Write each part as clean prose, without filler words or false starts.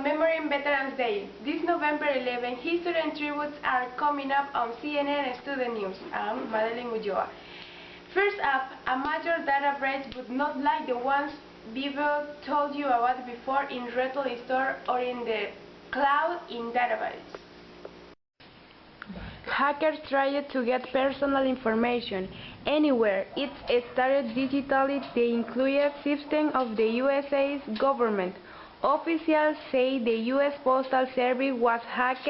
commemorating Veterans Day. This November 11, history and tributes are coming up on CNN and Student News. I'm Madeline Ulloa. First up, a major data breach, but not like the ones people told you about before in retail store or in the cloud in database. Hackers tried to get personal information anywhere. It started digitally. They included systems of the USA's government. Officials say the U.S. Postal Service was hacked.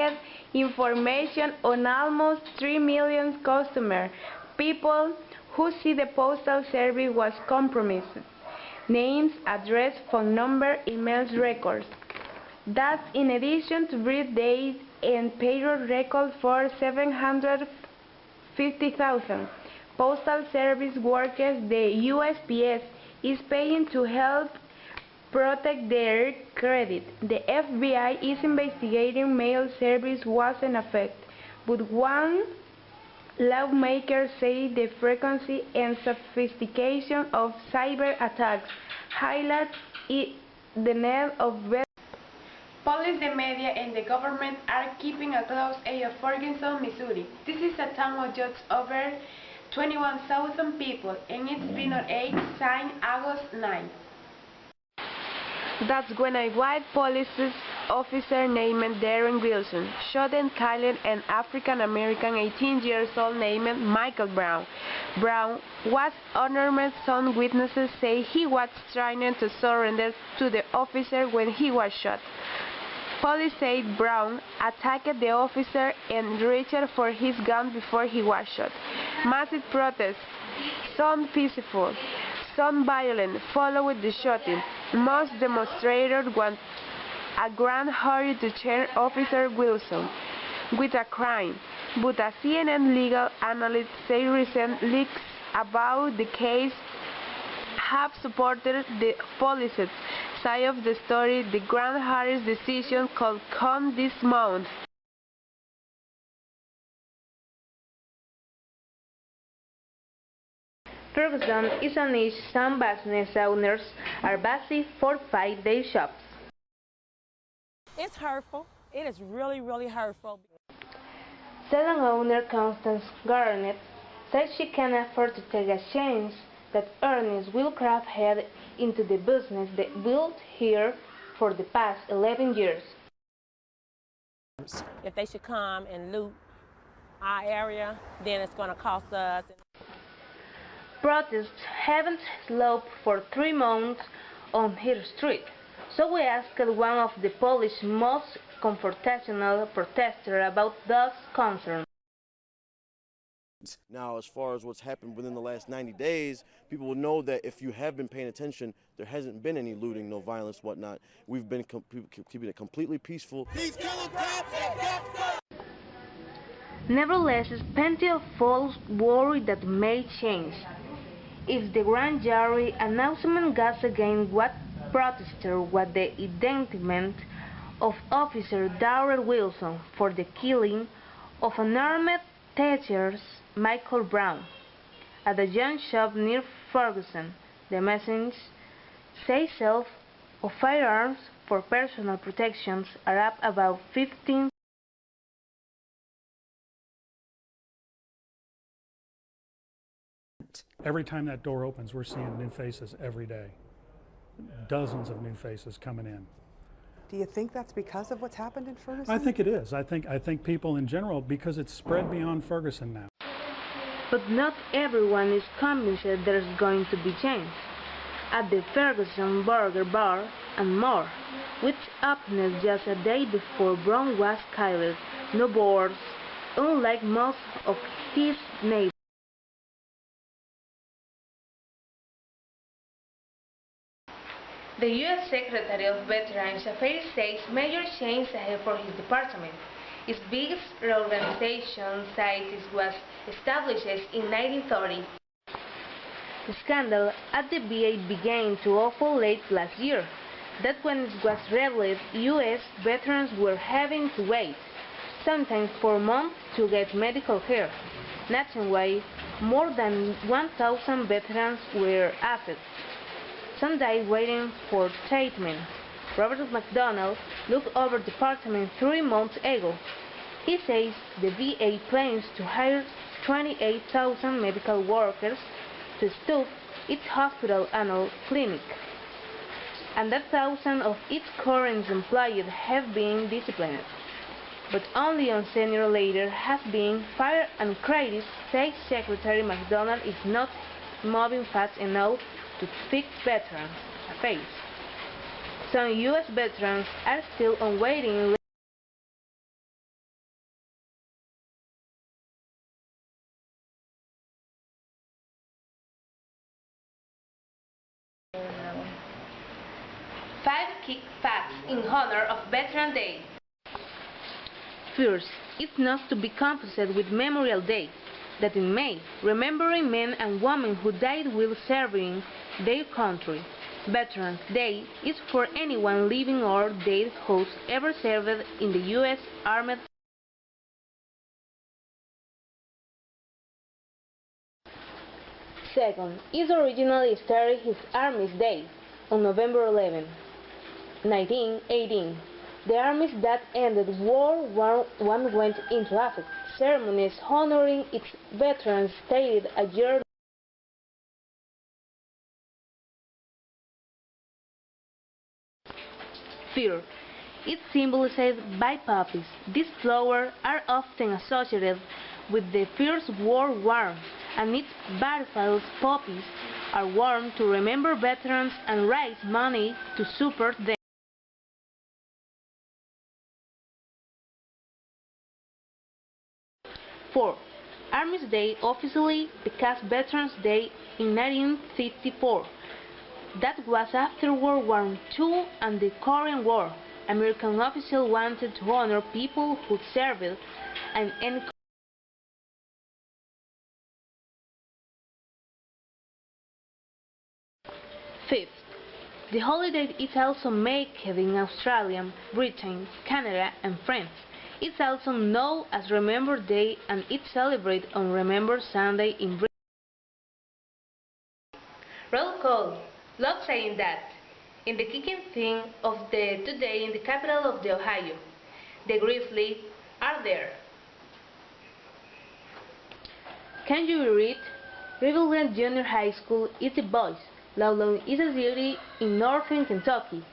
Information on almost 3 million customers. People who see the Postal Service was compromised. Names, address, phone number, email records. That's in addition to birth dates and payroll records for 750,000 Postal Service workers. The USPS is paying to help protect their credit. The FBI is investigating mail service wasn't affected, but one lawmaker said the frequency and sophistication of cyber attacks highlights the need of better. Police, the media, and the government are keeping a close eye on Ferguson, Missouri. This is a town of just over 21,000 people, and it's been on edge since August 9. That's when a white police officer named Darren Wilson shot and killed an African-American 18 years old named Michael Brown. Brown was unarmed. Some witnesses say he was trying to surrender to the officer when he was shot. Police said Brown attacked the officer and reached for his gun before he was shot. Massive protests, some peaceful, some violent, followed the shooting. Most demonstrators want a grand jury to charge Officer Wilson with a crime, but a CNN legal analyst says recent leaks about the case have supported the police's side of the story. The grand jury's decision could come this month. Ferguson is a niche some business owners are busy for 5-day shops. It's hurtful. It is really, really hurtful. Salon owner Constance Garnett says she can afford to take a chance that Ernest Wilcraft head into the business they built here for the past 11 years. If they should come and loot our area, then it's going to cost us. Protests haven't slowed for 3 months on her street, so we asked one of the Polish's most confrontational protesters about those concerns. Now, as far as what's happened within the last 90 days, people will know that if you have been paying attention, there hasn't been any looting, no violence, whatnot. We've been keeping it completely peaceful. Nevertheless, there's plenty of false worry that may change. If the grand jury announcement goes against what protesters was the indictment of Officer Darrell Wilson for the killing of unarmed teacher Michael Brown at a junk shop near Ferguson. The message says sales of firearms for personal protections are up about 15%. Every time that door opens, we're seeing new faces every day. Dozens of new faces coming in. Do you think that's because of what's happened in Ferguson? I think it is. I think people in general, because it's spread beyond Ferguson now. But not everyone is convinced that there's going to be change. At the Ferguson Burger Bar and more, which opened just a day before Brown was killed, no boards, unlike most of his neighbors. The U.S. Secretary of Veterans Affairs says major change ahead for his department. Its biggest reorganization since it was established in 1930. The scandal at the VA began to unfold late last year. That's when it was revealed U.S. veterans were having to wait, sometimes for months, to get medical care. Nationwide, more than 1,000 veterans were affected. Some died waiting for treatment. Robert McDonald, looked over the department 3 months ago. He says the VA plans to hire 28,000 medical workers to staff its hospital annual clinic, and that thousands of its current employees have been disciplined. But only one senior leader has been fired, and critics say Secretary McDonald is not moving fast enough to fix veterans' affairs. Some U.S. veterans are still on waiting lists. Five key facts in honor of Veterans Day. First, it's not to be confused with Memorial Day, that in May, remembering men and women who died while serving their country. Veterans Day is for anyone living or dead who's ever served in the U.S. Armed. Second, it originally started his Army's Day on November 11, 1918. The armies that ended World War I went into effect. Ceremonies honoring its veterans started a year. Third, it symbolized by poppies. These flowers are often associated with the First World War, and its battlefield poppies are worn to remember veterans and raise money to support them. Fourth, Army's Day officially became Veterans Day in 1954. That was after World War II and the Korean War. American officials wanted to honor people who served and encourage. Fifth, the holiday is also made in Australia, Britain, Canada, and France. It's also known as Remember Day, and it's celebrated on Remember Sunday in Britain. Roll call. Love saying that. In the kicking thing of the today in the capital of the Ohio, the Grizzlies are there. Can you read? Riverland Junior High School is the boys. Lowland is a city in northern Kentucky,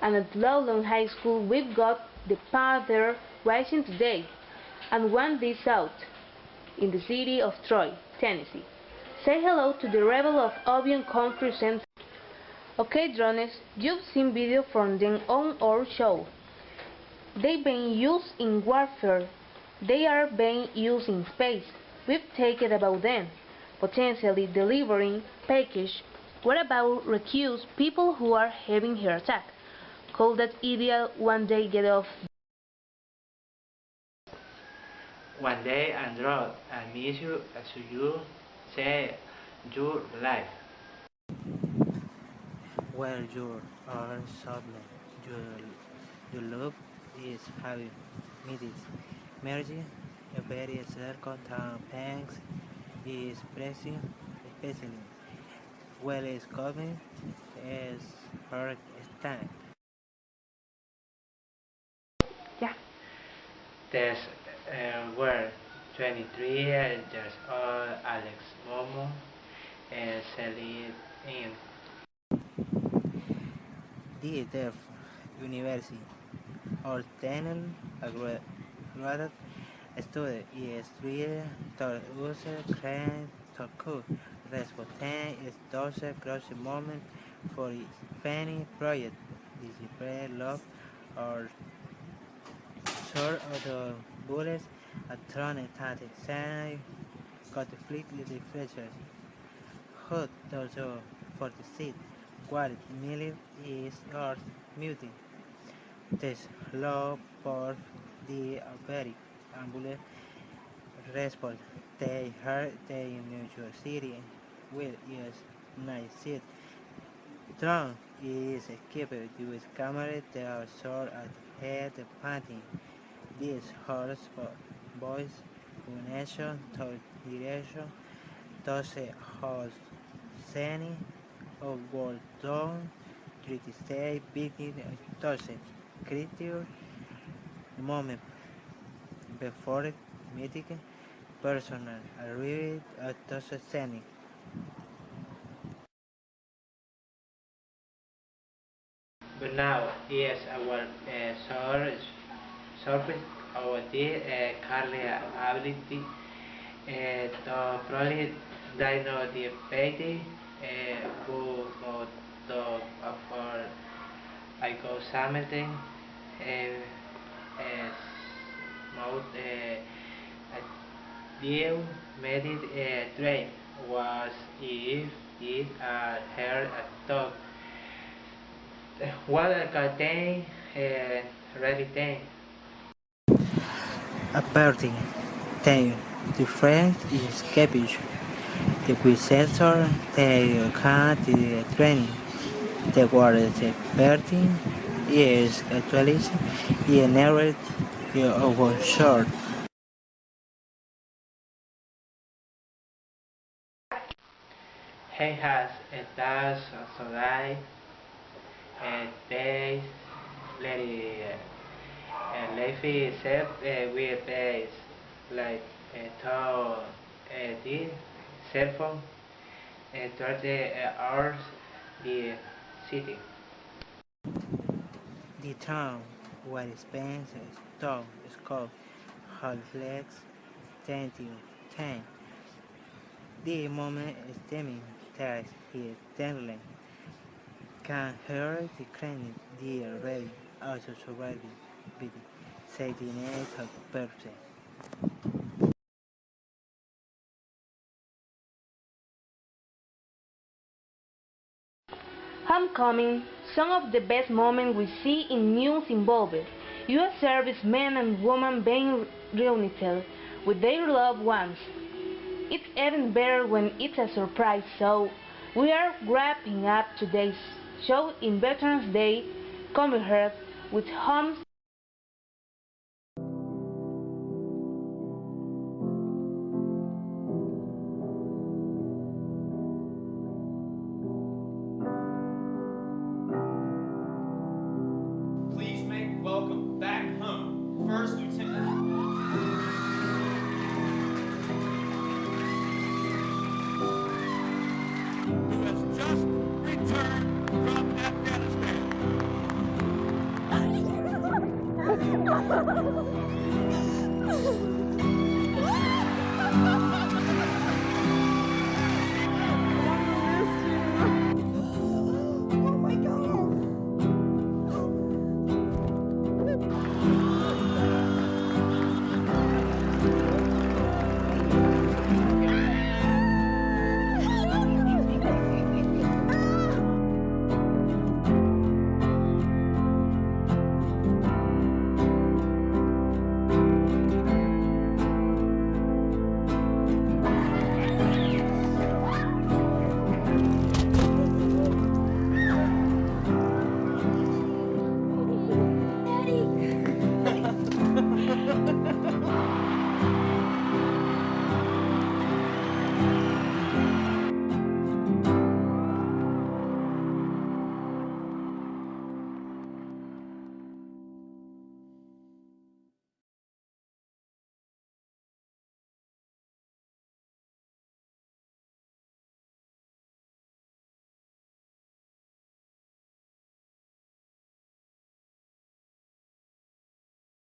and at Lowland High School we've got the Panther rising today, and one day south, in the city of Troy, Tennessee. Say hello to the Rebel of Obion Country Center. Okay, drones, you've seen video from them on our show. They've been used in warfare. They are being used in space. We've taken about them, potentially delivering package. What about recuse people who are having heart attack? Could that idiot one day get off? One day Android, I miss you as you say your life. Where you are sadly, your love is having meetings. Merging a very circle town thanks is pressing, especially well is coming as her stand. Yeah. There's were 23 years old Alex Momo and Celine in The Deaf University or tenel a graduate student is three to user crane to cook. Responden is 12 cross moment for any project. Discipline love or sort of the bullets electronic static say conflict with the features. Hot also 46 quality milli is earth muting. This law for the very ambulance response. They heard they in New York City will use night seat. Drone is equipped with camera that are short at head painting. This horse voice connection to direction does a host sending of world drone criticized victim touched critical moment before meeting personal arrived at the scenic. But now, yes, our surface of the career ability to probably dino the baby who go to for I go something as mouth a deal made it dream was if it her a dog. What I got thing ready thing. Apparently, the difference is cabbage. The preceptor, the account, the training, the word, the parenting, is actually the narrative of short. He has a dash so like a base, very leafy set with base like a tall the cell phone towards the hours the city. The town where it spends stone is called Halifax, 10. The moment stemming tax is deadly. Can hear the crane the already also surviving with 78%. Homecoming, some of the best moments we see in news involved U.S. servicemen and women being reunited with their loved ones. It's even better when it's a surprise, so we are wrapping up today's show in Veterans Day commemorated with homes. Please make welcome back home, First Lieutenant. Who has just returned from Afghanistan.